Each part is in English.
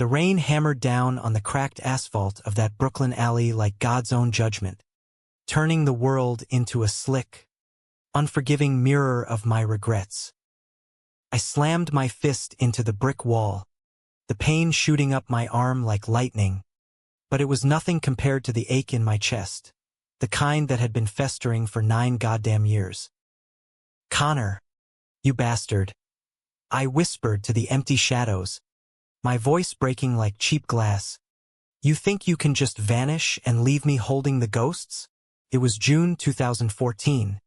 The rain hammered down on the cracked asphalt of that Brooklyn alley like God's own judgment, turning the world into a slick, unforgiving mirror of my regrets. I slammed my fist into the brick wall, the pain shooting up my arm like lightning, but it was nothing compared to the ache in my chest, the kind that had been festering for 9 goddamn years. "Connor, you bastard," I whispered to the empty shadows, my voice breaking like cheap glass. "You think you can just vanish and leave me holding the ghosts?" It was June 2014,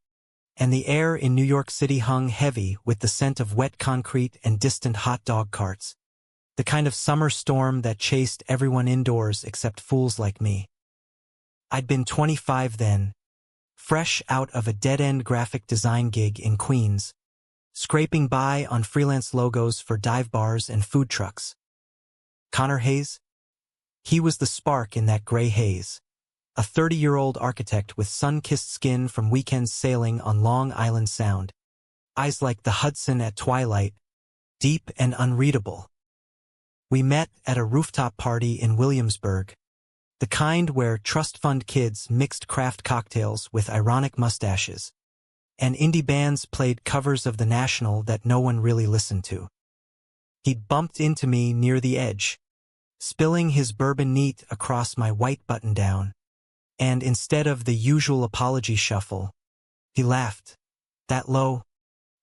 and the air in New York City hung heavy with the scent of wet concrete and distant hot dog carts, the kind of summer storm that chased everyone indoors except fools like me. I'd been 25 then, fresh out of a dead-end graphic design gig in Queens, scraping by on freelance logos for dive bars and food trucks. Connor Hayes? He was the spark in that gray haze, a 30-year-old architect with sun-kissed skin from weekends sailing on Long Island Sound, eyes like the Hudson at twilight, deep and unreadable. We met at a rooftop party in Williamsburg, the kind where trust fund kids mixed craft cocktails with ironic mustaches, and indie bands played covers of The National that no one really listened to. He bumped into me near the edge, spilling his bourbon neat across my white button-down, and instead of the usual apology shuffle, he laughed, that low,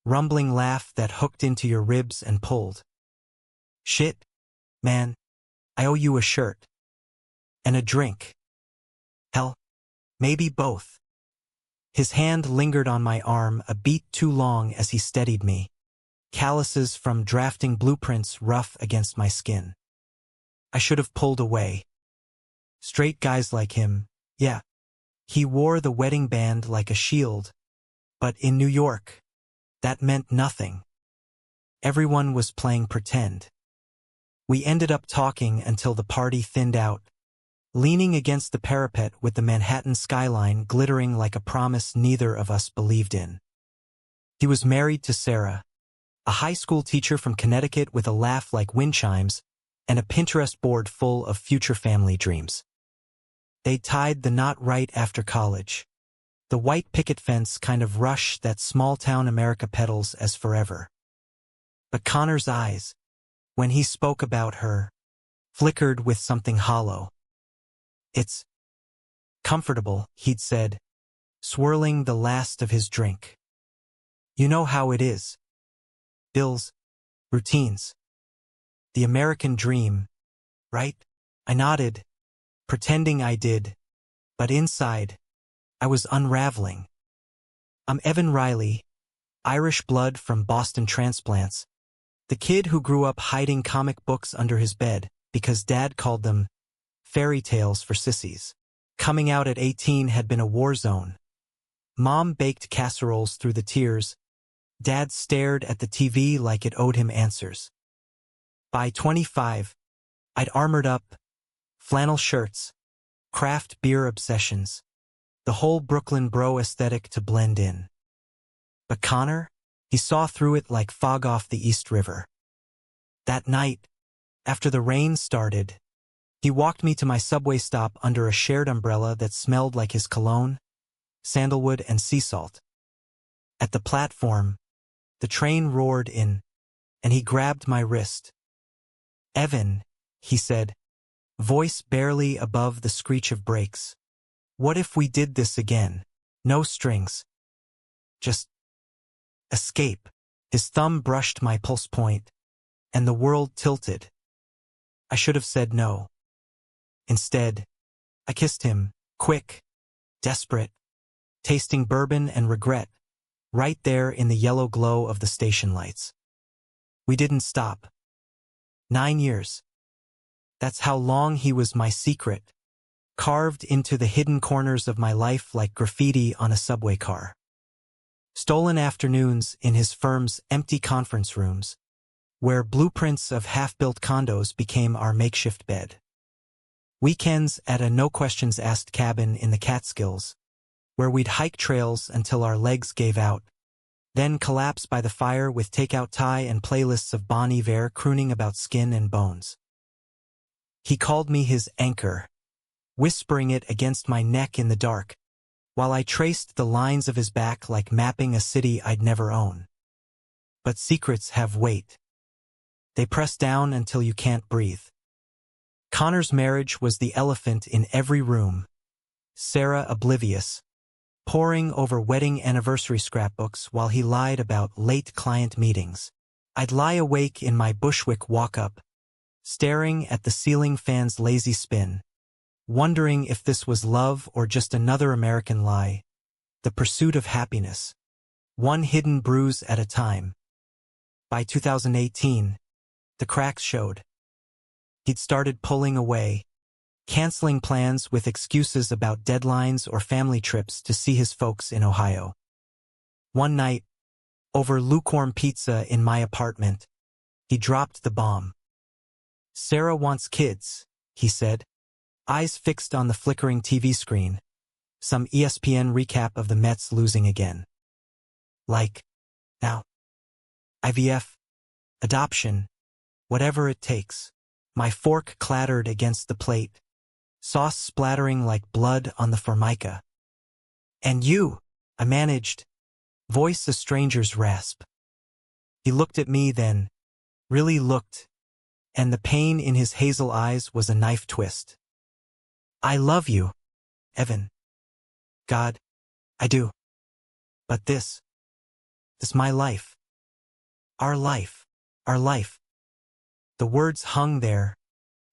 rumbling laugh that hooked into your ribs and pulled. "Shit, man, I owe you a shirt. And a drink. Hell, maybe both." His hand lingered on my arm a beat too long as he steadied me, calluses from drafting blueprints rough against my skin. I should have pulled away. Straight guys like him, yeah. He wore the wedding band like a shield, but in New York, that meant nothing. Everyone was playing pretend. We ended up talking until the party thinned out, leaning against the parapet with the Manhattan skyline glittering like a promise neither of us believed in. He was married to Sarah, a high school teacher from Connecticut with a laugh like wind chimes and a Pinterest board full of future family dreams. They tied the knot right after college, the white picket fence kind of rush that small-town America peddles as forever. But Connor's eyes, when he spoke about her, flickered with something hollow. "It's comfortable," he'd said, swirling the last of his drink. "You know how it is. Bills, routines. The American dream, right?" I nodded, pretending I did, but inside, I was unraveling. "I'm Evan Riley, Irish blood from Boston transplants, the kid who grew up hiding comic books under his bed because Dad called them fairy tales for sissies. Coming out at 18 had been a war zone. Mom baked casseroles through the tears. Dad stared at the TV like it owed him answers. By 25, I'd armored up, flannel shirts, craft beer obsessions, the whole Brooklyn bro aesthetic to blend in. But Connor, he saw through it like fog off the East River. That night, after the rain started, he walked me to my subway stop under a shared umbrella that smelled like his cologne, sandalwood, and sea salt. At the platform, the train roared in, and he grabbed my wrist. "Evan," he said, voice barely above the screech of brakes. "What if we did this again? No strings. Just escape." His thumb brushed my pulse point, and the world tilted. I should have said no. Instead, I kissed him, quick, desperate, tasting bourbon and regret, right there in the yellow glow of the station lights. We didn't stop. 9 years. That's how long he was my secret, carved into the hidden corners of my life like graffiti on a subway car. Stolen afternoons in his firm's empty conference rooms, where blueprints of half-built condos became our makeshift bed. Weekends at a no-questions-asked cabin in the Catskills, where we'd hike trails until our legs gave out, then collapse by the fire with takeout Thai and playlists of Bon Iver crooning about skin and bones. He called me his anchor, whispering it against my neck in the dark, while I traced the lines of his back like mapping a city I'd never own. But secrets have weight. They press down until you can't breathe. Connor's marriage was the elephant in every room. Sarah oblivious, poring over wedding anniversary scrapbooks while he lied about late client meetings. I'd lie awake in my Bushwick walk-up, staring at the ceiling fan's lazy spin, wondering if this was love or just another American lie, the pursuit of happiness, one hidden bruise at a time. By 2018, the cracks showed. He'd started pulling away, canceling plans with excuses about deadlines or family trips to see his folks in Ohio. One night, over lukewarm pizza in my apartment, he dropped the bomb. "Sarah wants kids," he said, eyes fixed on the flickering TV screen, some ESPN recap of the Mets losing again. Like, now. IVF, adoption, whatever it takes. My fork clattered against the plate, sauce splattering like blood on the formica. "And you," I managed, voice a stranger's rasp. He looked at me then, really looked, and the pain in his hazel eyes was a knife twist. "I love you, Evan. God, I do. But this my life. Our life. Our life." The words hung there,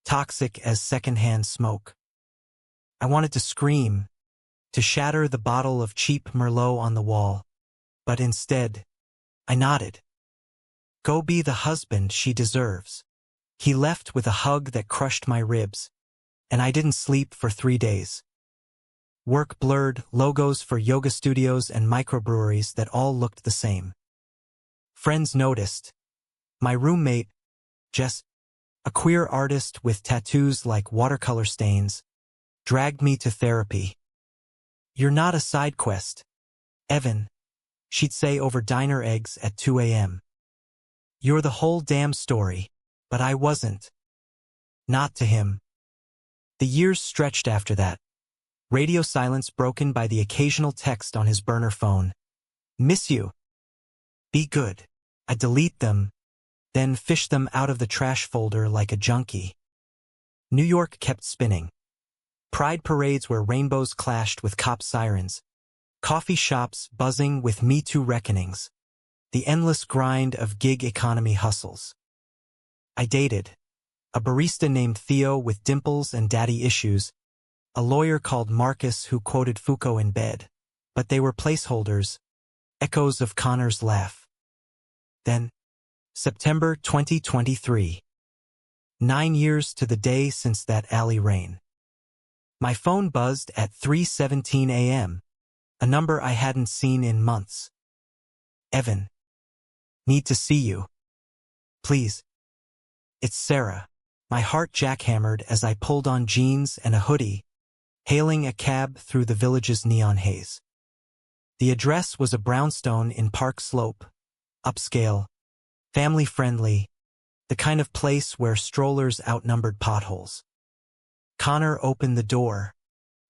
toxic as secondhand smoke. I wanted to scream, to shatter the bottle of cheap Merlot on the wall, but instead, I nodded. Go be the husband she deserves. He left with a hug that crushed my ribs, and I didn't sleep for 3 days. Work blurred, logos for yoga studios and microbreweries that all looked the same. Friends noticed. My roommate, Jess, a queer artist with tattoos like watercolor stains, dragged me to therapy. "You're not a side quest, Evan," she'd say over diner eggs at 2 a.m. "You're the whole damn story." But I wasn't. Not to him. The years stretched after that. Radio silence broken by the occasional text on his burner phone. "Miss you. Be good." I delete them, then fish them out of the trash folder like a junkie. New York kept spinning. Pride parades where rainbows clashed with cop sirens. Coffee shops buzzing with Me Too reckonings. The endless grind of gig economy hustles. I dated a barista named Theo with dimples and daddy issues, a lawyer called Marcus who quoted Foucault in bed, but they were placeholders, echoes of Connor's laugh. Then, September 2023. 9 years to the day since that alley rain. My phone buzzed at 3:17 a.m., a number I hadn't seen in months. "Evan. Need to see you. Please." "It's Sarah." My heart jackhammered as I pulled on jeans and a hoodie, hailing a cab through the village's neon haze. The address was a brownstone in Park Slope, upscale, family-friendly, the kind of place where strollers outnumbered potholes. Connor opened the door,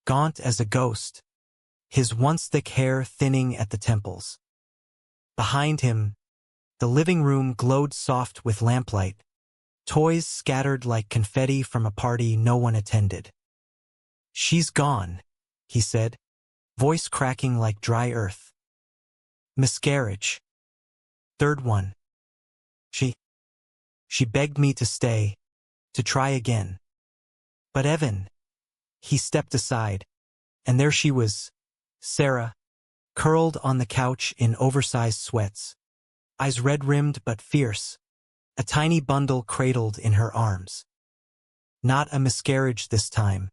gaunt as a ghost, his once thick hair thinning at the temples. Behind him, the living room glowed soft with lamplight, toys scattered like confetti from a party no one attended. "She's gone," he said, voice cracking like dry earth. "Miscarriage. Third one. She begged me to stay, to try again." "But Evan." He stepped aside, and there she was, Sarah, curled on the couch in oversized sweats, eyes red-rimmed but fierce, a tiny bundle cradled in her arms. Not a miscarriage this time.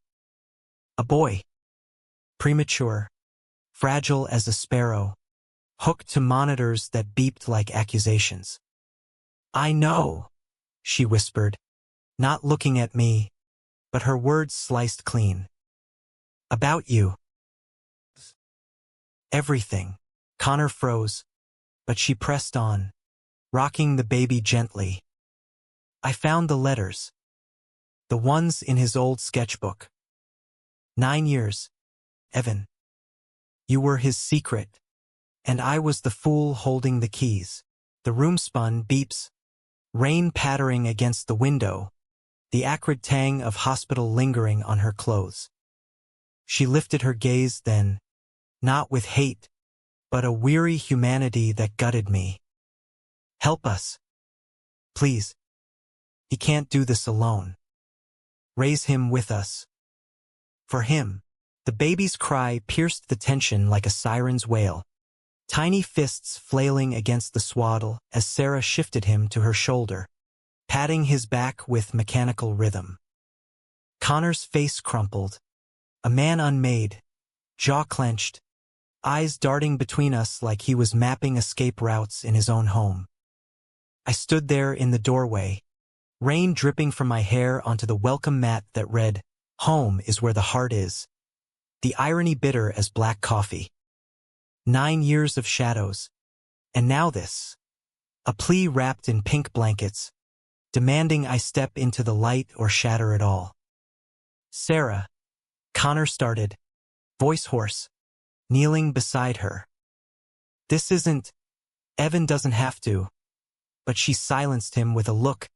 A boy. Premature, fragile as a sparrow, hooked to monitors that beeped like accusations. "I know," she whispered, not looking at me, but her words sliced clean. "About you." "Everything." Connor froze, but she pressed on, rocking the baby gently. "I found the letters. the ones in his old sketchbook. 9 years, Evan. You were his secret, and I was the fool holding the keys. The room spun, beeps, rain pattering against the window, the acrid tang of hospital lingering on her clothes. She lifted her gaze then, not with hate, but a weary humanity that gutted me. Help us. Please. He can't do this alone. Raise him with us. For him. The baby's cry pierced the tension like a siren's wail, tiny fists flailing against the swaddle as Sarah shifted him to her shoulder, patting his back with mechanical rhythm. Connor's face crumpled, a man unmade, jaw clenched, eyes darting between us like he was mapping escape routes in his own home. I stood there in the doorway, rain dripping from my hair onto the welcome mat that read, "Home is where the heart is." The irony bitter as black coffee. 9 years of shadows. And now this. A plea wrapped in pink blankets, demanding I step into the light or shatter it all. Sarah. Connor started, voice hoarse, kneeling beside her. This isn't. Evan doesn't have to. But she silenced him with a look,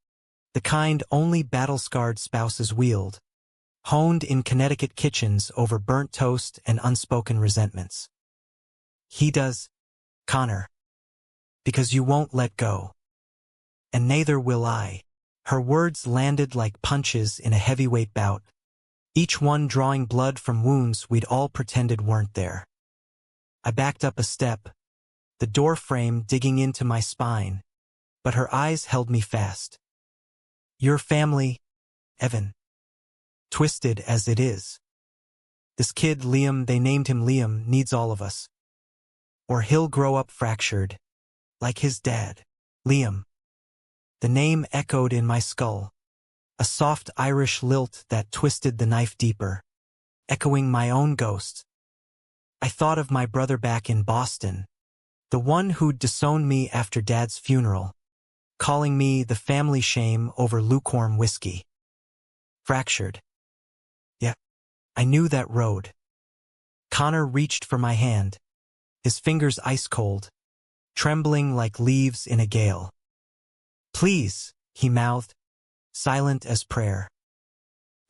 the kind only battle-scarred spouses wield, honed in Connecticut kitchens over burnt toast and unspoken resentments. He does, Connor. Because you won't let go. And neither will I. Her words landed like punches in a heavyweight bout, each one drawing blood from wounds we'd all pretended weren't there. I backed up a step, the door frame digging into my spine, but her eyes held me fast. Your family, Evan. Twisted as it is. This kid, Liam, they named him Liam, needs all of us. Or he'll grow up fractured, like his dad. Liam. The name echoed in my skull, a soft Irish lilt that twisted the knife deeper, echoing my own ghost. I thought of my brother back in Boston, the one who'd disowned me after Dad's funeral, calling me the family shame over lukewarm whiskey. Fractured. Yeah, I knew that road. Connor reached for my hand, his fingers ice-cold, trembling like leaves in a gale. Please, he mouthed, silent as prayer.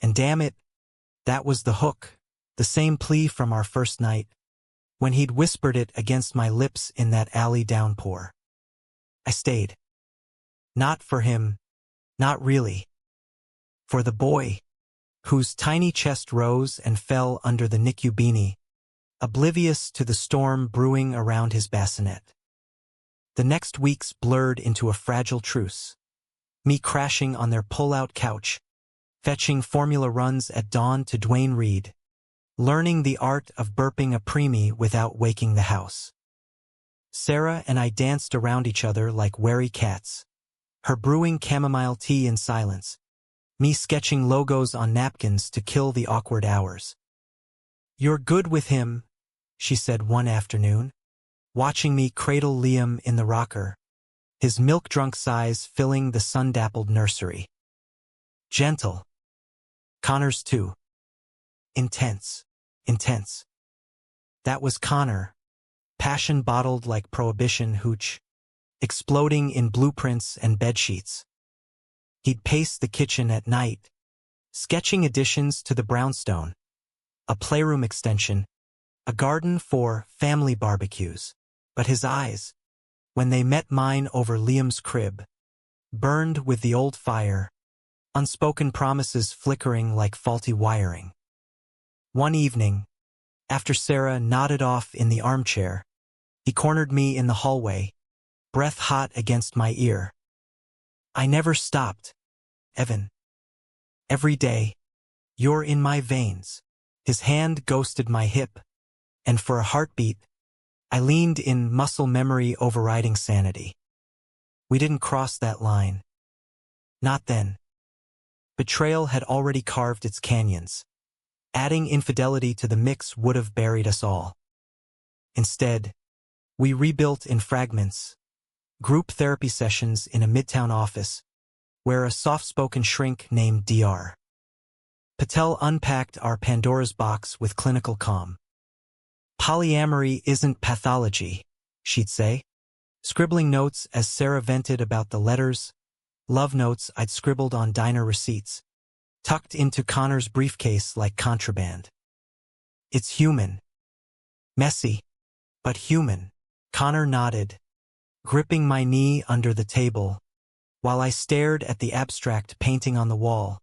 And damn it, that was the hook, the same plea from our first night, when he'd whispered it against my lips in that alley downpour. I stayed. Not for him, not really. For the boy, whose tiny chest rose and fell under the NICU beanie, oblivious to the storm brewing around his bassinet. The next weeks blurred into a fragile truce, me crashing on their pull-out couch, fetching formula runs at dawn to Dwayne Reed, learning the art of burping a preemie without waking the house. Sarah and I danced around each other like wary cats, her brewing chamomile tea in silence, me sketching logos on napkins to kill the awkward hours. You're good with him, she said one afternoon, watching me cradle Liam in the rocker, his milk-drunk sighs filling the sun-dappled nursery. Gentle. Connor's too. Intense. Intense. That was Connor, passion bottled like prohibition hooch, exploding in blueprints and bedsheets. He'd pace the kitchen at night, sketching additions to the brownstone, a playroom extension, a garden for family barbecues. But his eyes, when they met mine over Liam's crib, burned with the old fire, unspoken promises flickering like faulty wiring. One evening, after Sarah nodded off in the armchair, he cornered me in the hallway, breath hot against my ear. I never stopped, Evan. Every day, you're in my veins. His hand ghosted my hip, and for a heartbeat, I leaned in muscle memory overriding sanity. We didn't cross that line. Not then. Betrayal had already carved its canyons. Adding infidelity to the mix would have buried us all. Instead, we rebuilt in fragments, group therapy sessions in a midtown office, where a soft-spoken shrink named DR Patel unpacked our Pandora's box with clinical calm. Polyamory isn't pathology, she'd say, scribbling notes as Sarah vented about the letters, love notes I'd scribbled on diner receipts, tucked into Connor's briefcase like contraband. It's human. Messy, but human. Connor nodded, gripping my knee under the table, while I stared at the abstract painting on the wall,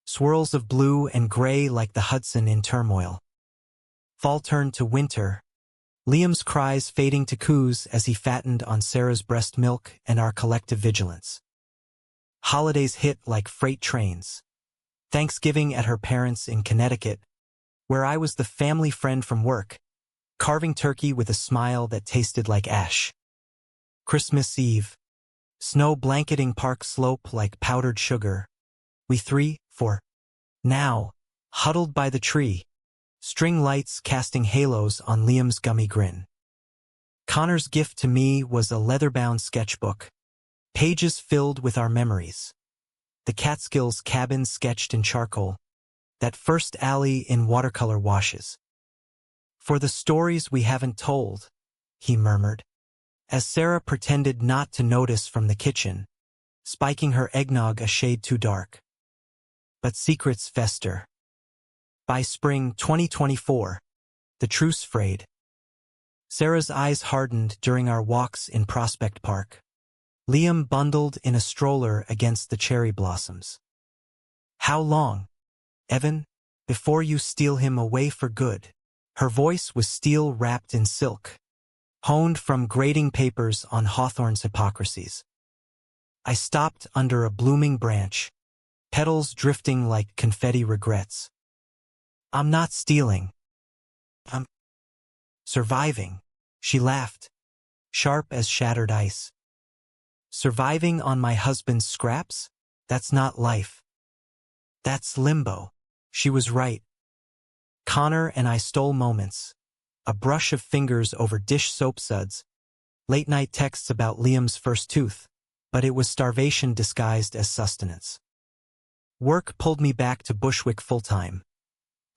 swirls of blue and gray like the Hudson in turmoil. Fall turned to winter, Liam's cries fading to coos as he fattened on Sarah's breast milk and our collective vigilance. Holidays hit like freight trains. Thanksgiving at her parents' in Connecticut, where I was the family friend from work, carving turkey with a smile that tasted like ash. Christmas Eve, snow blanketing Park Slope like powdered sugar. We three, for now, huddled by the tree, string lights casting halos on Liam's gummy grin. Connor's gift to me was a leather-bound sketchbook, pages filled with our memories. The Catskills cabin sketched in charcoal, that first alley in watercolor washes. For the stories we haven't told, he murmured, as Sarah pretended not to notice from the kitchen, spiking her eggnog a shade too dark. But secrets fester. By spring 2024, the truce frayed. Sarah's eyes hardened during our walks in Prospect Park. Liam bundled in a stroller against the cherry blossoms. How long, Evan, before you steal him away for good? Her voice was steel wrapped in silk, honed from grading papers on Hawthorne's hypocrisies. I stopped under a blooming branch, petals drifting like confetti regrets. I'm not stealing. I'm surviving, she laughed, sharp as shattered ice. Surviving on my husband's scraps? That's not life. That's limbo. She was right. Connor and I stole moments, a brush of fingers over dish soap suds, late-night texts about Liam's first tooth, but it was starvation disguised as sustenance. Work pulled me back to Bushwick full-time,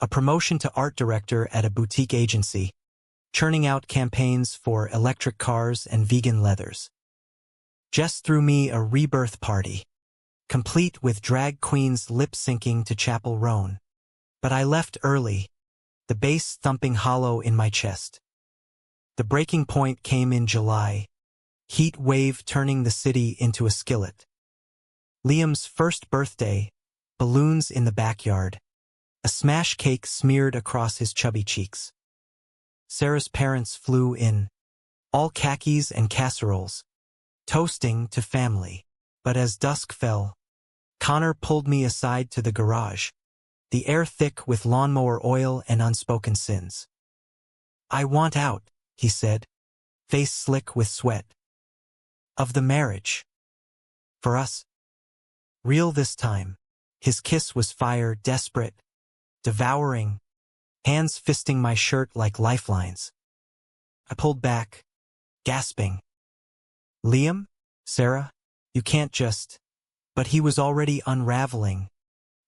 a promotion to art director at a boutique agency, churning out campaigns for electric cars and vegan leathers. Jess threw me a rebirth party, complete with drag queens lip-syncing to Chapel Roan. But I left early, the bass thumping hollow in my chest. The breaking point came in July, heat wave turning the city into a skillet. Liam's first birthday, balloons in the backyard, a smash cake smeared across his chubby cheeks. Sarah's parents flew in, all khakis and casseroles, toasting to family. But as dusk fell, Connor pulled me aside to the garage, the air thick with lawnmower oil and unspoken sins. I want out, he said, face slick with sweat. Of the marriage. For us. Real this time. His kiss was fire, desperate, devouring, hands fisting my shirt like lifelines. I pulled back, gasping. Liam? Sarah? You can't just... But he was already unraveling,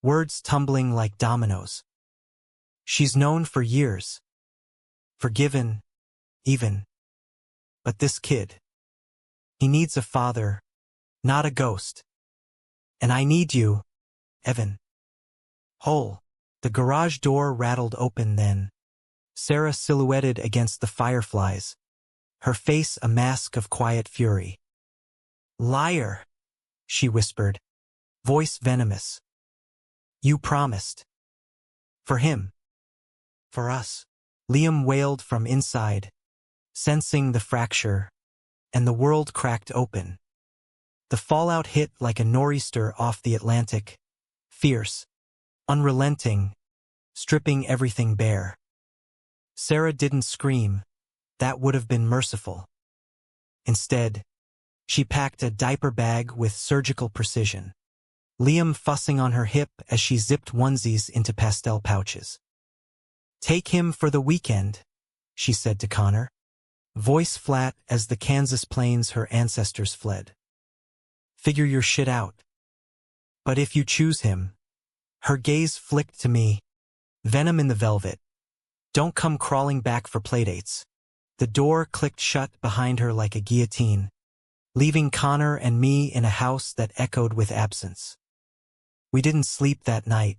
words tumbling like dominoes. She's known for years. Forgiven, even. But this kid. He needs a father, not a ghost. And I need you, Evan. Whole. The garage door rattled open then, Sarah silhouetted against the fireflies, her face a mask of quiet fury. Liar, she whispered, voice venomous. You promised. For him. For us. Liam wailed from inside, sensing the fracture, and the world cracked open. The fallout hit like a nor'easter off the Atlantic, fierce, unrelenting, stripping everything bare. Sarah didn't scream. That would have been merciful. Instead, she packed a diaper bag with surgical precision, Liam fussing on her hip as she zipped onesies into pastel pouches. Take him for the weekend, she said to Connor, voice flat as the Kansas plains her ancestors fled. Figure your shit out. But if you choose him, Her gaze flicked to me. Venom in the velvet. Don't come crawling back for playdates. The door clicked shut behind her like a guillotine, leaving Connor and me in a house that echoed with absence. We didn't sleep that night.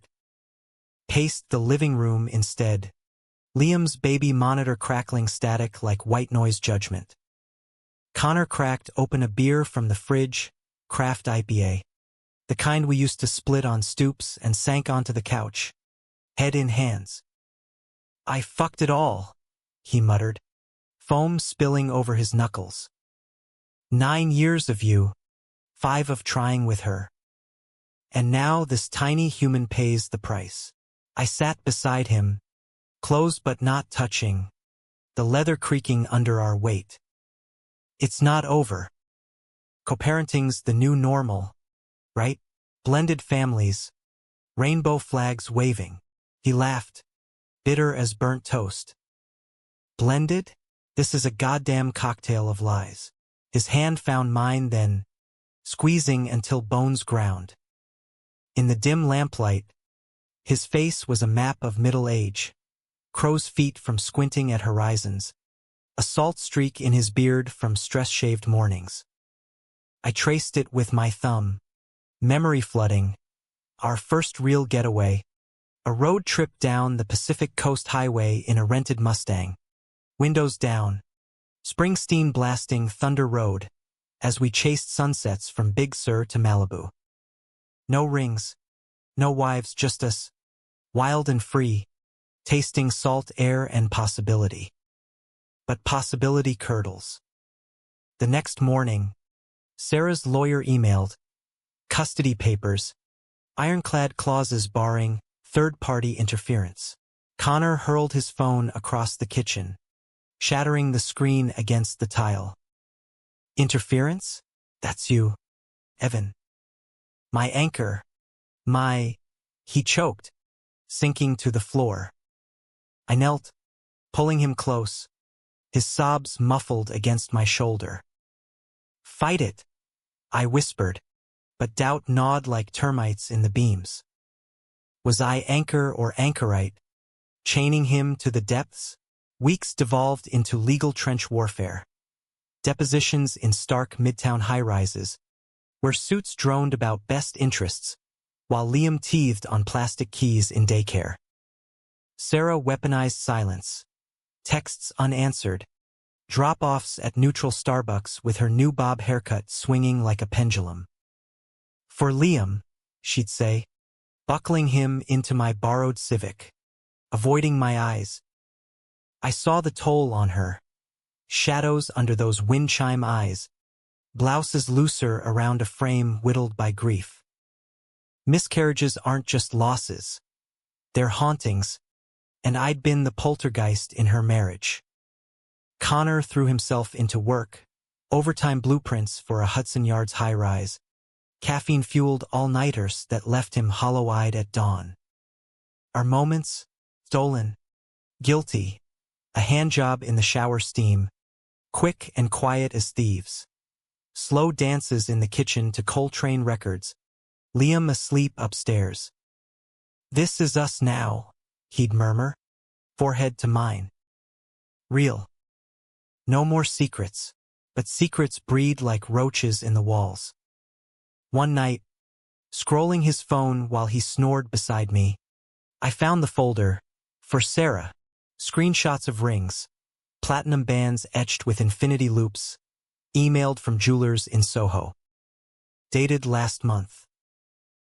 Paced the living room instead, Liam's baby monitor crackling static like white noise judgment. Connor cracked open a beer from the fridge, craft IPA, the kind we used to split on stoops, and sank onto the couch, head in hands. "I fucked it all," he muttered, foam spilling over his knuckles. 9 years of you, 5 of trying with her. And now this tiny human pays the price. I sat beside him, close but not touching, the leather creaking under our weight. It's not over. Co-parenting's the new normal, right? Blended families, rainbow flags waving. He laughed, bitter as burnt toast. Blended? This is a goddamn cocktail of lies. His hand found mine then, squeezing until bones ground. In the dim lamplight, his face was a map of middle age, crow's feet from squinting at horizons, a salt streak in his beard from stress-shaved mornings. I traced it with my thumb, memory flooding, our first real getaway, a road trip down the Pacific Coast Highway in a rented Mustang, windows down, Springsteen blasting Thunder Road, as we chased sunsets from Big Sur to Malibu. No rings, no wives, just us, wild and free, tasting salt air and possibility. But possibility curdles. The next morning, Sarah's lawyer emailed, custody papers, ironclad clauses barring third-party interference. Connor hurled his phone across the kitchen, shattering the screen against the tile. Interference? That's you, Evan. My anchor. He choked, sinking to the floor. I knelt, pulling him close, his sobs muffled against my shoulder. Fight it, I whispered, but doubt gnawed like termites in the beams. Was I anchor or anchorite, chaining him to the depths? Weeks devolved into legal trench warfare. Depositions in stark midtown high-rises, where suits droned about best interests, while Liam teethed on plastic keys in daycare. Sarah weaponized silence, texts unanswered, drop-offs at neutral Starbucks with her new bob haircut swinging like a pendulum. For Liam, she'd say, buckling him into my borrowed Civic, avoiding my eyes. I saw the toll on her, shadows under those wind chime eyes, blouses looser around a frame whittled by grief. Miscarriages aren't just losses, they're hauntings, and I'd been the poltergeist in her marriage. Connor threw himself into work, overtime blueprints for a Hudson Yards high-rise, caffeine-fueled all-nighters that left him hollow-eyed at dawn. Our moments, stolen, guilty, a handjob in the shower steam, quick and quiet as thieves. Slow dances in the kitchen to Coltrane records, Liam asleep upstairs. This is us now, he'd murmur, forehead to mine. Real. No more secrets, but secrets breed like roaches in the walls. One night, scrolling his phone while he snored beside me, I found the folder, for Sarah, screenshots of rings, platinum bands etched with infinity loops, emailed from jewelers in Soho. Dated last month.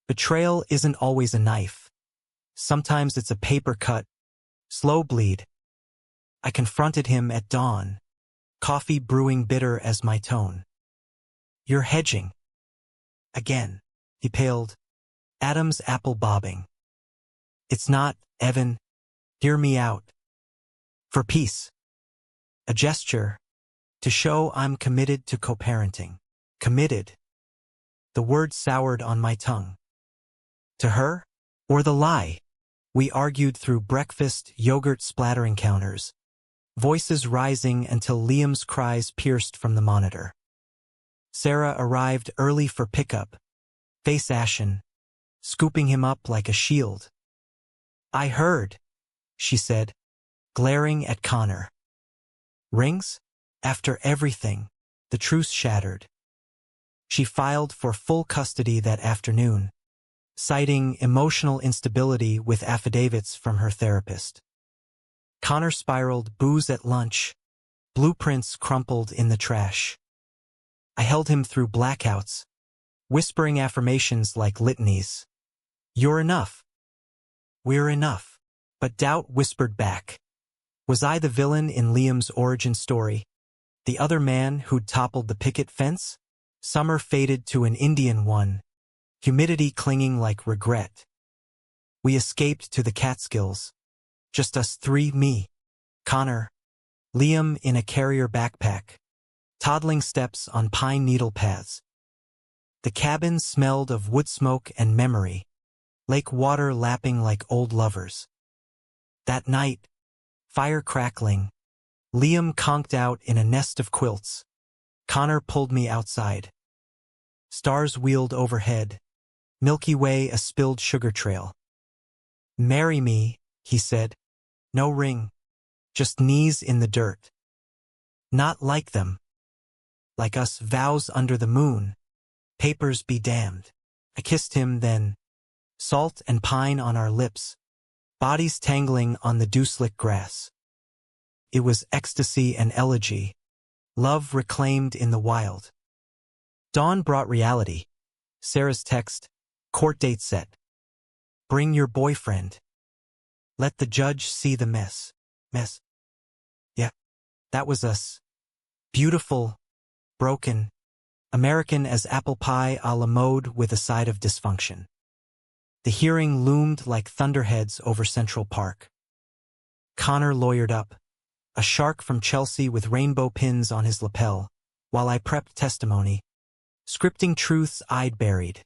Betrayal isn't always a knife. Sometimes it's a paper cut, slow bleed. I confronted him at dawn, coffee brewing bitter as my tone. You're hedging. Again, he paled, Adam's apple bobbing. It's not, Evan, hear me out. For peace. A gesture, to show I'm committed to co-parenting. Committed. The word soured on my tongue. To her, or the lie? We argued through breakfast yogurt splatter encounters, voices rising until Liam's cries pierced from the monitor. Sarah arrived early for pickup, face ashen, scooping him up like a shield. "I heard," she said, glaring at Connor. "Rings? After everything." The truce shattered. She filed for full custody that afternoon, citing emotional instability with affidavits from her therapist. Connor spiraled booze at lunch, blueprints crumpled in the trash. I held him through blackouts, whispering affirmations like litanies. "You're enough. We're enough." But doubt whispered back. Was I the villain in Liam's origin story? The other man who'd toppled the picket fence? Summer faded to an Indian one, humidity clinging like regret. We escaped to the Catskills. Just us three, me, Connor, Liam in a carrier backpack, toddling steps on pine needle paths. The cabin smelled of wood smoke and memory, lake water lapping like old lovers. That night, fire crackling, Liam conked out in a nest of quilts. Connor pulled me outside. Stars wheeled overhead, Milky Way a spilled sugar trail. "Marry me," he said. "No ring, just knees in the dirt." Not like them. Like us, vows under the moon, papers be damned. I kissed him then, salt and pine on our lips, bodies tangling on the dew-slick grass. It was ecstasy and elegy, love reclaimed in the wild. Dawn brought reality. Sarah's text, court date set. "Bring your boyfriend. Let the judge see the mess." Mess. Yeah, that was us. Beautiful, broken, American as apple pie a la mode with a side of dysfunction. The hearing loomed like thunderheads over Central Park. Connor lawyered up, a shark from Chelsea with rainbow pins on his lapel, while I prepped testimony, scripting truths I'd buried.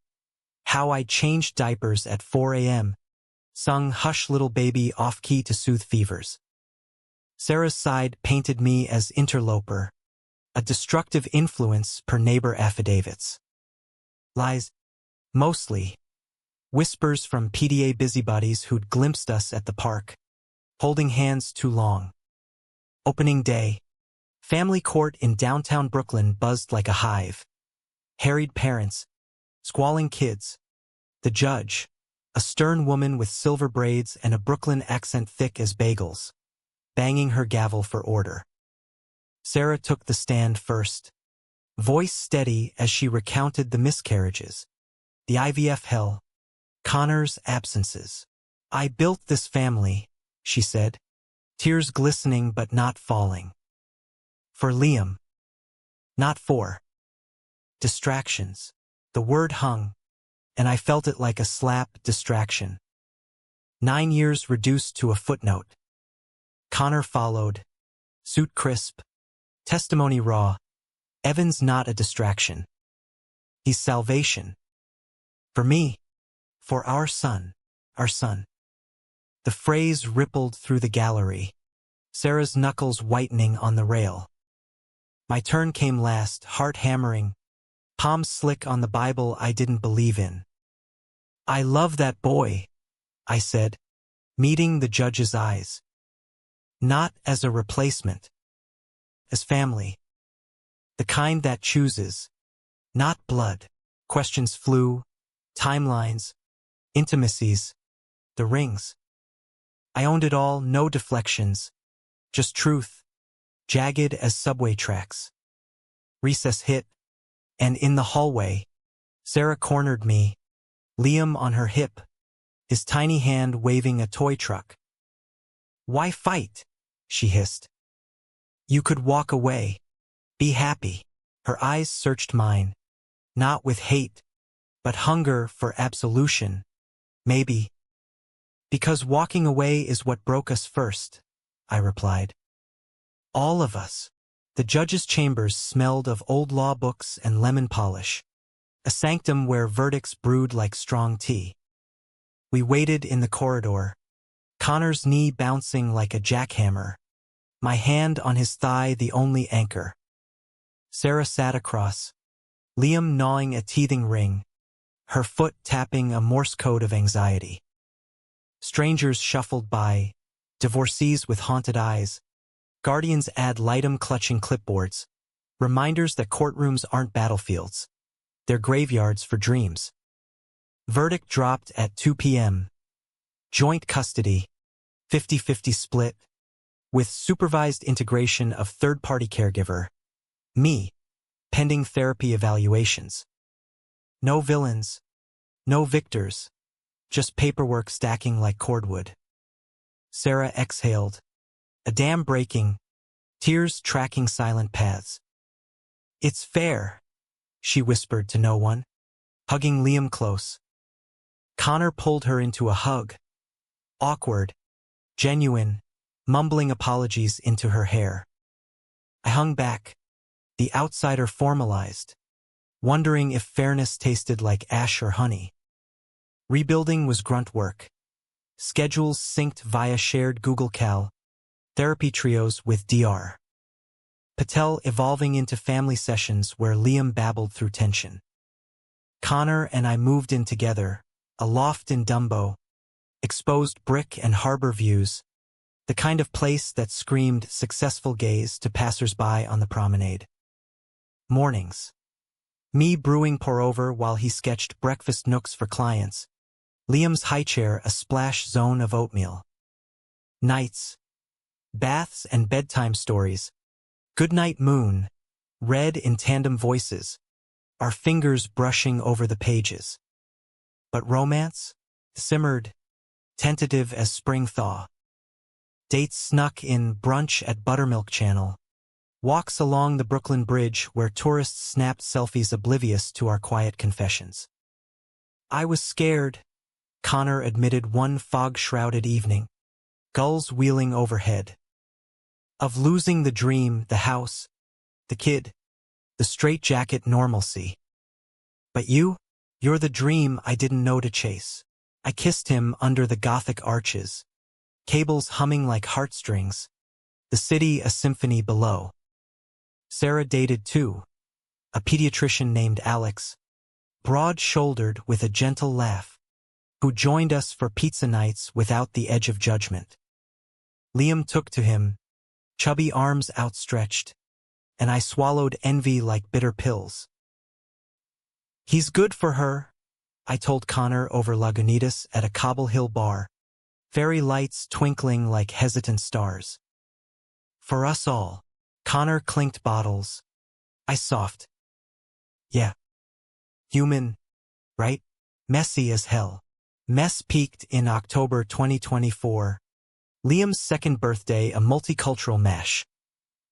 How I changed diapers at 4 a.m., sung Hush Little Baby off-key to soothe fevers. Sarah's side painted me as interloper, a destructive influence per neighbor affidavits. Lies, mostly. Whispers from PDA busybodies who'd glimpsed us at the park, holding hands too long. Opening day. Family court in downtown Brooklyn buzzed like a hive. Harried parents, squalling kids. The judge, a stern woman with silver braids and a Brooklyn accent thick as bagels, banging her gavel for order. Sarah took the stand first, voice steady as she recounted the miscarriages, the IVF hell, Connor's absences. "I built this family," she said, tears glistening but not falling. "For Liam. Not for distractions." The word hung, and I felt it like a slap. Distraction. 9 years reduced to a footnote. Connor followed, suit crisp, testimony raw. Evan's not a distraction. He's salvation. For me, for our son, our son. The phrase rippled through the gallery, Sarah's knuckles whitening on the rail. My turn came last, heart hammering, palms slick on the Bible I didn't believe in. "I love that boy," I said, meeting the judge's eyes. Not as a replacement. As family. The kind that chooses. Not blood. Questions flew, timelines, intimacies, the rings. I owned it all, no deflections. Just truth, jagged as subway tracks. Recess hit, and in the hallway, Sarah cornered me, Liam on her hip, his tiny hand waving a toy truck. "Why fight?" she hissed. "You could walk away. Be happy." Her eyes searched mine, not with hate, but hunger for absolution. "Maybe. Because walking away is what broke us first," I replied. "All of us." The judge's chambers smelled of old law books and lemon polish, a sanctum where verdicts brewed like strong tea. We waited in the corridor, Connor's knee bouncing like a jackhammer, my hand on his thigh the only anchor. Sarah sat across, Liam gnawing a teething ring, her foot tapping a Morse code of anxiety. Strangers shuffled by, divorcees with haunted eyes, guardians ad litem clutching clipboards, reminders that courtrooms aren't battlefields, they're graveyards for dreams. Verdict dropped at 2 p.m. Joint custody, 50-50 split, with supervised integration of third-party caregiver, me, pending therapy evaluations. No villains, no victors, just paperwork stacking like cordwood. Sarah exhaled, a dam breaking, tears tracking silent paths. It's fair, she whispered to no one, hugging Liam close. Connor pulled her into a hug, awkward, genuine, mumbling apologies into her hair. I hung back, the outsider formalized, wondering if fairness tasted like ash or honey. Rebuilding was grunt work. Schedules synced via shared Google Cal, therapy trios with Dr. Patel evolving into family sessions where Liam babbled through tension. Connor and I moved in together, a loft in Dumbo, exposed brick and harbor views, the kind of place that screamed successful gays to passers-by on the promenade. Mornings. Me brewing pour-over while he sketched breakfast nooks for clients, Liam's high chair a splash zone of oatmeal. Nights. Baths and bedtime stories. Goodnight moon, read in tandem voices, our fingers brushing over the pages. But romance? Simmered, tentative as spring thaw. Dates snuck in brunch at Buttermilk Channel. Walks along the Brooklyn Bridge where tourists snapped selfies oblivious to our quiet confessions. I was scared, Connor admitted one fog-shrouded evening, gulls wheeling overhead. Of losing the dream, the house, the kid, the straitjacket normalcy. But you're the dream I didn't know to chase. I kissed him under the Gothic arches, cables humming like heartstrings, the city a symphony below. Sarah dated too, a pediatrician named Alex, broad-shouldered with a gentle laugh, who joined us for pizza nights without the edge of judgment. Liam took to him, chubby arms outstretched, and I swallowed envy like bitter pills. He's good for her, I told Connor over Lagunitas at a Cobble Hill bar, fairy lights twinkling like hesitant stars. For us all, Connor clinked bottles. I soft. Yeah. Human, right? Messy as hell. Mess peaked in October 2024. Liam's second birthday a multicultural mash.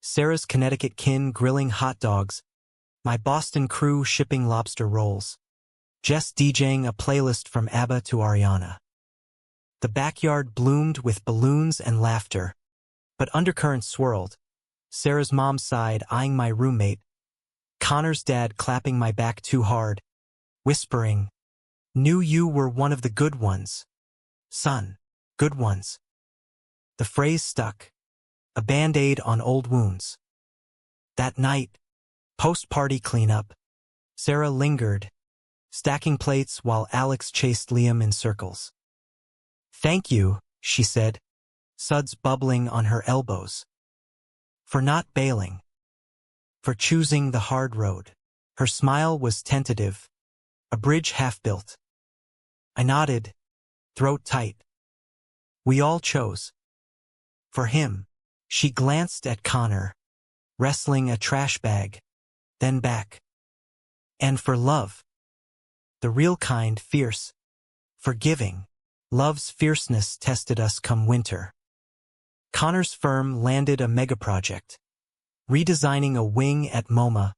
Sarah's Connecticut kin grilling hot dogs. My Boston crew shipping lobster rolls. Jess DJing a playlist from ABBA to Ariana. The backyard bloomed with balloons and laughter. But undercurrents swirled. Sarah's mom sighed, eyeing my roommate. Connor's dad clapping my back too hard, whispering, "Knew you were one of the good ones. Son, good ones." The phrase stuck, a band-aid on old wounds. That night, post-party cleanup, Sarah lingered, stacking plates while Alex chased Liam in circles. "Thank you," she said, suds bubbling on her elbows. "For not bailing. For choosing the hard road." Her smile was tentative, a bridge half-built. I nodded, throat tight. We all chose. For him. She glanced at Connor, wrestling a trash bag, then back. And for love. The real kind, fierce, forgiving. Love's fierceness tested us come winter. Connor's firm landed a megaproject, redesigning a wing at MoMA,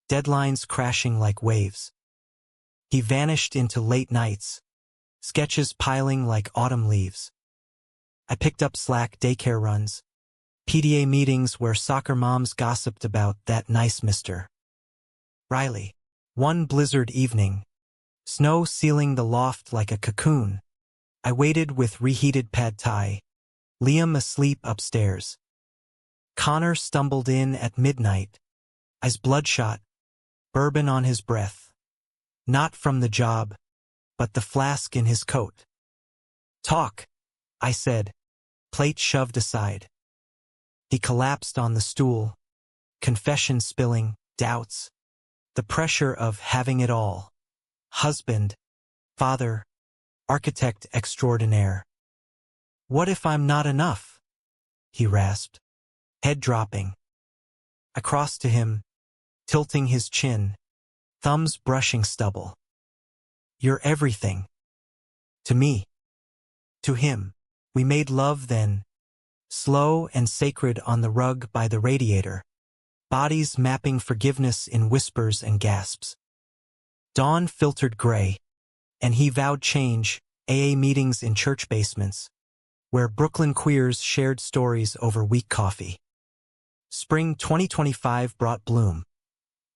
deadlines crashing like waves. He vanished into late nights, sketches piling like autumn leaves. I picked up slack daycare runs, PTA meetings where soccer moms gossiped about that nice Mr. Riley. One blizzard evening, snow sealing the loft like a cocoon, I waited with reheated pad thai, Liam asleep upstairs. Connor stumbled in at midnight, eyes bloodshot, bourbon on his breath. Not from the job, but the flask in his coat. Talk, I said, plate shoved aside. He collapsed on the stool, confession spilling, doubts, the pressure of having it all. Husband, father, architect extraordinaire. What if I'm not enough? He rasped, head dropping. I crossed to him, tilting his chin, thumbs brushing stubble. You're everything. To me. To him. We made love then, slow and sacred on the rug by the radiator, bodies mapping forgiveness in whispers and gasps. Dawn filtered gray, and he vowed change, AA meetings in church basements, where Brooklyn queers shared stories over weak coffee. Spring 2025 brought bloom.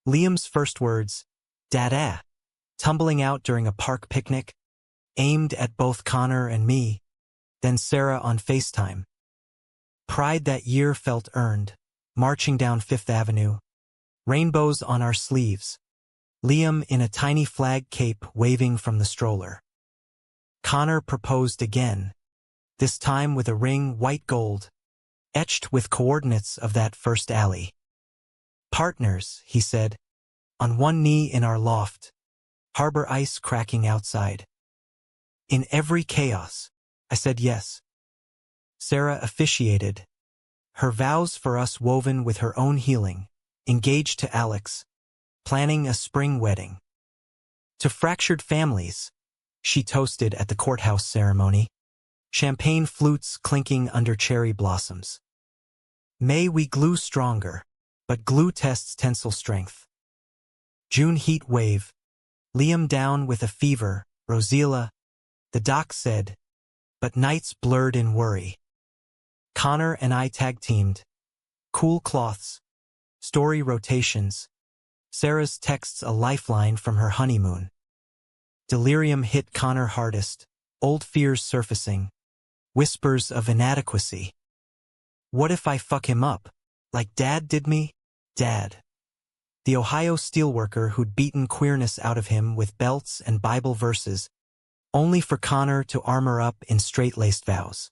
Liam's first words, Dada, tumbling out during a park picnic, aimed at both Connor and me, then Sarah on FaceTime. Pride that year felt earned, marching down Fifth Avenue, rainbows on our sleeves, Liam in a tiny flag cape waving from the stroller. Connor proposed again, this time with a ring white gold, etched with coordinates of that first alley. Partners, he said, on one knee in our loft, harbor ice cracking outside. In every chaos, I said yes. Sarah officiated, her vows for us woven with her own healing, engaged to Alex, planning a spring wedding. To fractured families, she toasted at the courthouse ceremony, champagne flutes clinking under cherry blossoms. May we glue stronger, but glue tests tensile strength. June heat wave, Liam down with a fever, Rosila, the doc said, but nights blurred in worry. Connor and I tag-teamed. Cool cloths, story rotations, Sarah's texts a lifeline from her honeymoon. Delirium hit Connor hardest, old fears surfacing, whispers of inadequacy. What if I fuck him up, like Dad did me? Dad. The Ohio steelworker who'd beaten queerness out of him with belts and Bible verses, only for Connor to armor up in straight-laced vows.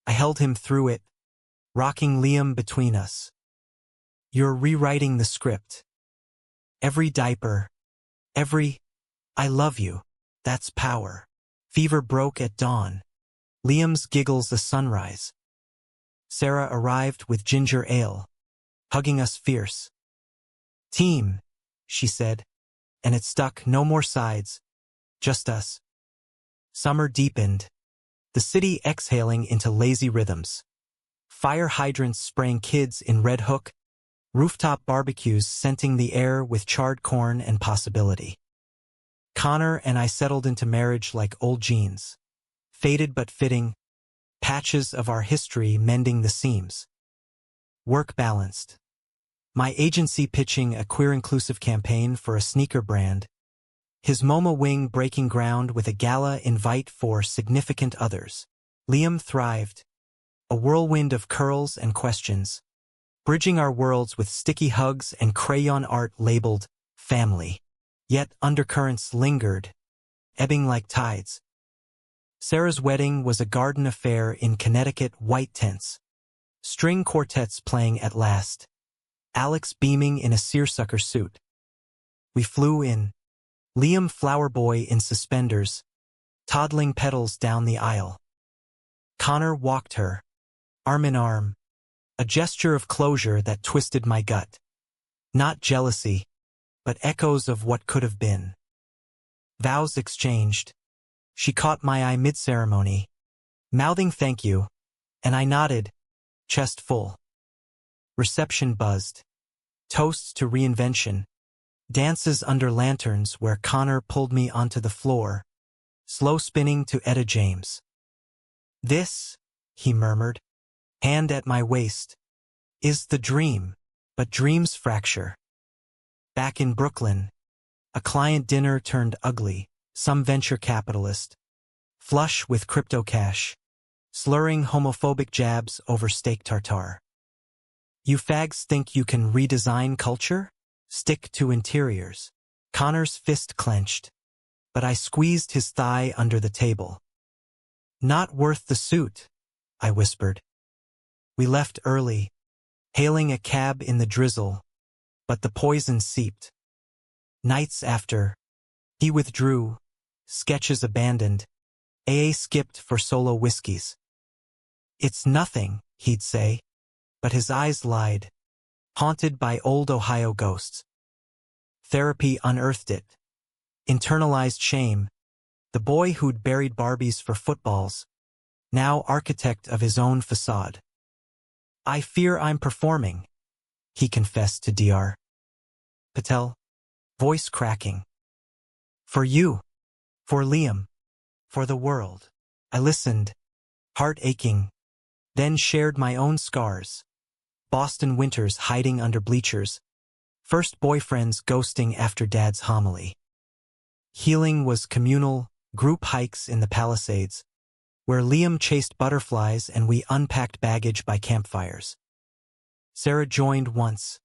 I held him through it, rocking Liam between us. You're rewriting the script. Every diaper, every, I love you, that's power. Fever broke at dawn. Liam's giggles a sunrise. Sarah arrived with ginger ale, hugging us fierce. Team, she said, and it stuck, no more sides, just us. Summer deepened, the city exhaling into lazy rhythms. Fire hydrants spraying kids in Red Hook, rooftop barbecues scenting the air with charred corn and possibility. Connor and I settled into marriage like old jeans, faded but fitting, patches of our history mending the seams. Work balanced. My agency pitching a queer-inclusive campaign for a sneaker brand, his MoMA wing breaking ground with a gala invite for significant others. Liam thrived, a whirlwind of curls and questions, bridging our worlds with sticky hugs and crayon art labeled family. Yet undercurrents lingered, ebbing like tides. Sarah's wedding was a garden affair in Connecticut, white tents. String quartets playing at last. Alex beaming in a seersucker suit. We flew in. Liam flower boy in suspenders, toddling petals down the aisle. Connor walked her, arm in arm, a gesture of closure that twisted my gut. Not jealousy, but echoes of what could have been. Vows exchanged. She caught my eye mid-ceremony, mouthing thank you, and I nodded, chest full. Reception buzzed. Toasts to reinvention. Dances under lanterns where Connor pulled me onto the floor, slow spinning to Etta James. This, he murmured, hand at my waist, is the dream, but dreams fracture. Back in Brooklyn, a client dinner turned ugly, some venture capitalist, flush with crypto cash, slurring homophobic jabs over steak tartare. You fags think you can redesign culture? Stick to interiors. Connor's fist clenched, but I squeezed his thigh under the table. Not worth the suit, I whispered. We left early, hailing a cab in the drizzle, but the poison seeped. Nights after, he withdrew, sketches abandoned, AA skipped for solo whiskeys. It's nothing, he'd say, but his eyes lied, haunted by old Ohio ghosts. Therapy unearthed it. Internalized shame, the boy who'd buried Barbies for footballs, now architect of his own facade. I fear I'm performing, he confessed to Dr. Patel, voice cracking. For you, for Liam, for the world. I listened, heart aching, then shared my own scars. Boston winters hiding under bleachers, first boyfriends ghosting after dad's homily. Healing was communal, group hikes in the Palisades, where Liam chased butterflies and we unpacked baggage by campfires. Sarah joined once,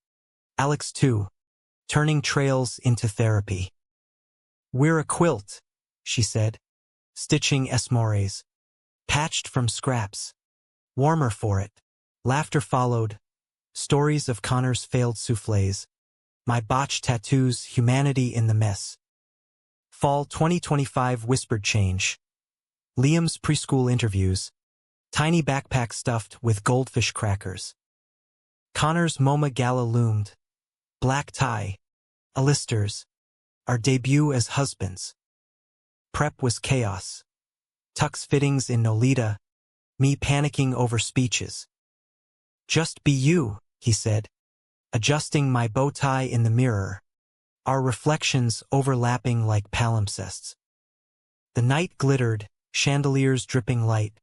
Alex too, turning trails into therapy. We're a quilt, she said, stitching esmores, patched from scraps. Warmer for it. Laughter followed, stories of Connor's failed soufflés, my botched tattoos, humanity in the mess. Fall 2025 whispered change. Liam's preschool interviews, tiny backpack stuffed with goldfish crackers. Connor's MoMA gala loomed, black tie, alisters, our debut as husbands. Prep was chaos. Tux fittings in Nolita, me panicking over speeches. Just be you, he said, adjusting my bow tie in the mirror, our reflections overlapping like palimpsests. The night glittered, chandeliers dripping light,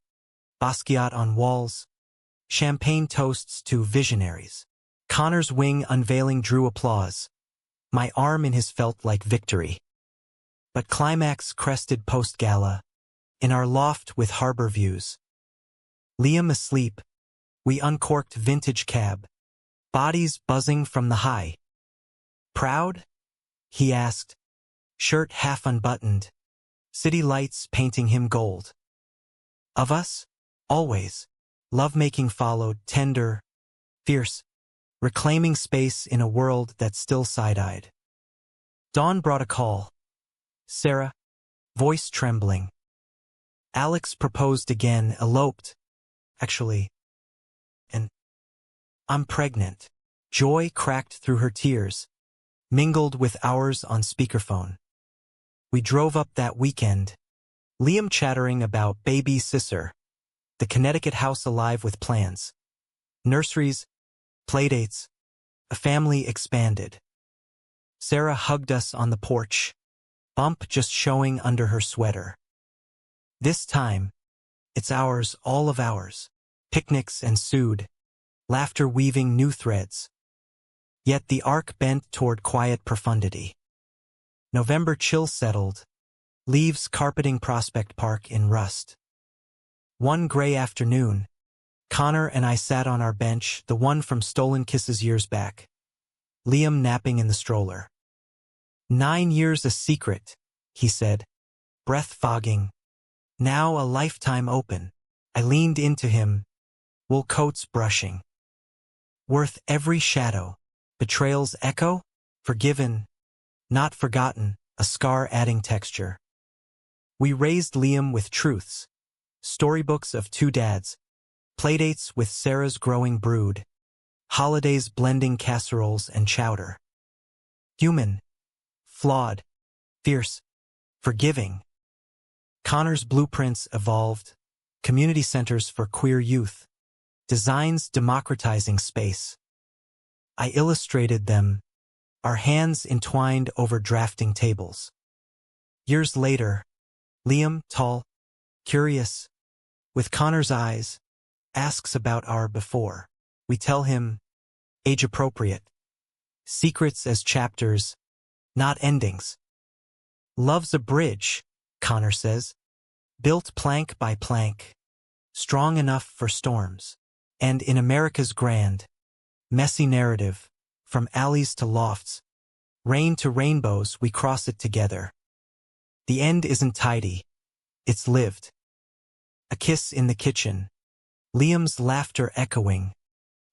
Basquiat on walls, champagne toasts to visionaries. Connor's wing unveiling drew applause, my arm in his felt like victory. But climax crested post-gala, in our loft with harbor views. Liam asleep, we uncorked vintage cab, bodies buzzing from the high. Proud? He asked, shirt half unbuttoned, city lights painting him gold. Of us? Always. Lovemaking followed, tender, fierce, reclaiming space in a world that's still side-eyed. Dawn brought a call. Sarah, voice trembling. Alex proposed again, eloped. Actually. And I'm pregnant. Joy cracked through her tears, mingled with ours on speakerphone. We drove up that weekend, Liam chattering about baby sister, the Connecticut house alive with plans. Nurseries, playdates, a family expanded. Sarah hugged us on the porch, bump just showing under her sweater. This time, it's ours, all of ours. Picnics ensued, laughter weaving new threads. Yet the arc bent toward quiet profundity. November chill settled, leaves carpeting Prospect Park in rust. One gray afternoon, Connor and I sat on our bench, the one from Stolen Kisses years back. Liam napping in the stroller. 9 years a secret, he said, breath fogging. Now a lifetime open. I leaned into him, wool coats brushing. Worth every shadow. Betrayal's echo? Forgiven, not forgotten, a scar adding texture. We raised Liam with truths. Storybooks of two dads. Playdates with Sarah's growing brood. Holidays blending casseroles and chowder. Human. Flawed. Fierce. Forgiving. Connor's blueprints evolved. Community centers for queer youth. Designs democratizing space. I illustrated them, our hands entwined over drafting tables. Years later, Liam, tall, curious, with Connor's eyes, asks about our before. We tell him, age-appropriate, secrets as chapters, not endings. Love's a bridge, Connor says, built plank by plank, strong enough for storms. And in America's grand, messy narrative, from alleys to lofts, Rain to rainbows, we cross it together. The end isn't tidy, it's lived. A kiss in the kitchen. Liam's laughter echoing.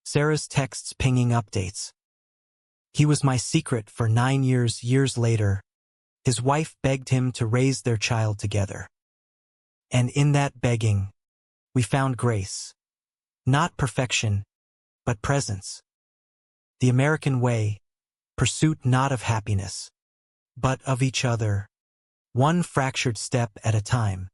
Sarah's texts pinging updates. He was my secret for 9 years. Years later, his wife begged him to raise their child together. And in that begging, we found grace. Not perfection, but presence. The American way, pursuit not of happiness, but of each other, one fractured step at a time.